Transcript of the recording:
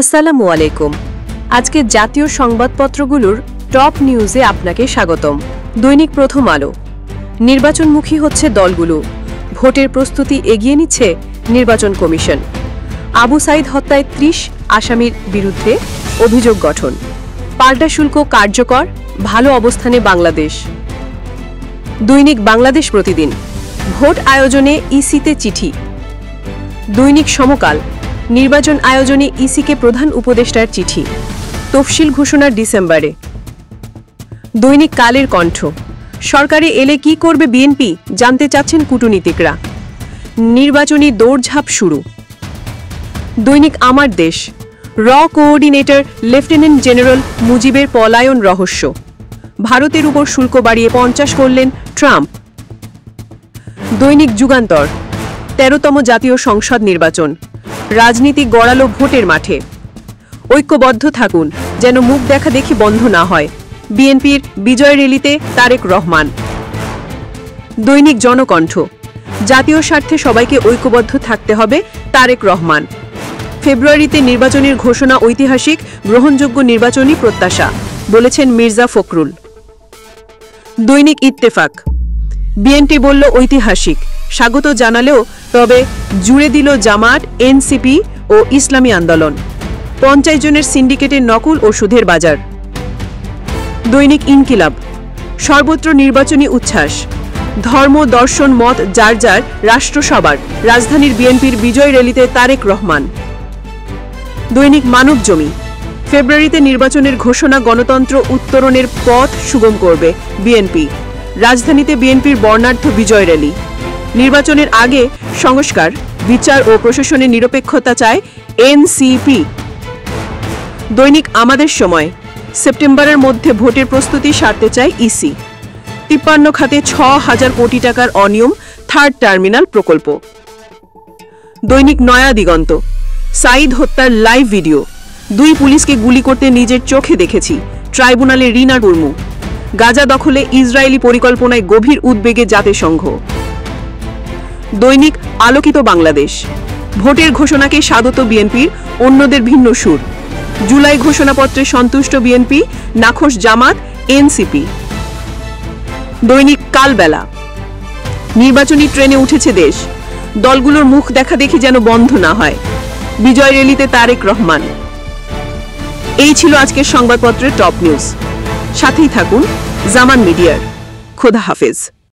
আসসালামু আলাইকুম। আজকে জাতীয় সংবাদপত্রগুলোর টপ নিউজে আপনাকে স্বাগতম। দৈনিক প্রথম আলো। নির্বাচনমুখী হচ্ছে দলগুলো, ভোটের প্রস্তুতি এগিয়ে নিচ্ছে নির্বাচন কমিশন। আবু সাইদ হত্যায় ৩০ আসামির বিরুদ্ধে অভিযোগ গঠন। পাল্টা শুল্ক কার্যকর, ভালো অবস্থানে বাংলাদেশ। দৈনিক বাংলাদেশ প্রতিদিন। ভোট আয়োজনে ইসিতে চিঠি। দৈনিক সমকাল। নির্বাচন আয়োজনে ইসিকে প্রধান উপদেষ্টার চিঠি, তফসিল ঘোষণার ডিসেম্বরে। দৈনিক কালের কণ্ঠ। সরকারে এলে কি করবে বিএনপি, জানতে চাচ্ছেন কূটনীতিকরা। নির্বাচনী দৌড়ঝাঁপ শুরু। দৈনিক আমার দেশ। র কোঅর্ডিনেটর লেফটেন্যান্ট জেনারেল মুজিবের পলায়ন রহস্য। ভারতের উপর শুল্ক বাড়িয়ে ৫০ করলেন ট্রাম্প। দৈনিক যুগান্তর। ১৩তম জাতীয় সংসদ নির্বাচন, রাজনীতি গড়ালো ভোটের মাঠে। ঐক্যবদ্ধ থাকুন, যেন মুখ দেখা দেখি বন্ধ না হয়। বিএনপির বিজয় র্যালিতে তারেক রহমান। দৈনিক জনকণ্ঠ। জাতীয় স্বার্থে সবাইকে ঐক্যবদ্ধ থাকতে হবে, তারেক রহমান। ফেব্রুয়ারিতে নির্বাচনের ঘোষণা ঐতিহাসিক, গ্রহণযোগ্য নির্বাচনী প্রত্যাশা, বলেছেন মির্জা ফখরুল। দৈনিক ইত্তেফাক। বিএনপি বলল ঐতিহাসিক, স্বাগত জানালেও তবে জুড়ে দিল জামাত, এনসিপি ও ইসলামী আন্দোলন। ৫০ জনের সিন্ডিকেটের নকল ও সুদের বাজার। দৈনিক ইনকিলাব। সর্বত্র নির্বাচনী উচ্ছ্বাস, ধর্ম দর্শন মত যার যার, রাষ্ট্র সবার। রাজধানীর বিএনপির বিজয় র্যালিতে তারেক রহমান। দৈনিক মানবজমি। ফেব্রুয়ারিতে নির্বাচনের ঘোষণা গণতন্ত্র উত্তরণের পথ সুগম করবে বিএনপি। রাজধানীতে বিএনপির বর্ণাঢ্য বিজয় র্যালি। নির্বাচনের আগে সংস্কার, বিচার ও প্রশাসনের নিরপেক্ষতা চায় এনসিপি। দৈনিক আমাদের সময়। সেপ্টেম্বরের মধ্যে ভোটের প্রস্তুতি সারতে চায় ইসি। ৫৩ খাতে ৬,০০০ কোটি টাকার অনিয়ম, থার্ড টার্মিনাল প্রকল্প। দৈনিক নয়া দিগন্ত। সাইদ হত্যার লাইভ ভিডিও। ২ পুলিশকে গুলি করতে নিজের চোখে দেখেছি, ট্রাইব্যুনালে রিনা মুর্মু। গাজা দখলে ইসরায়েলি পরিকল্পনায় গভীর উদ্বেগে জাতিসংঘ। দৈনিক আলোকিত বাংলাদেশ। ভোটের ঘোষণাকে স্বাগত বিএনপির, অন্যদের ভিন্ন সুর। জুলাই ঘোষণাপত্রে সন্তুষ্ট বিএনপি, নাখোশ জামাত, এনসিপি। দৈনিক কালবেলা। নির্বাচনী ট্রেনে উঠেছে দেশ, দলগুলোর মুখ দেখা দেখি যেন বন্ধ না হয়। বিজয় র্যালিতে তারেক রহমান। এই ছিল আজকের সংবাদপত্রের টপ নিউজ। সাথেই থাকুন জামান মিডিয়ার। খোদা হাফেজ।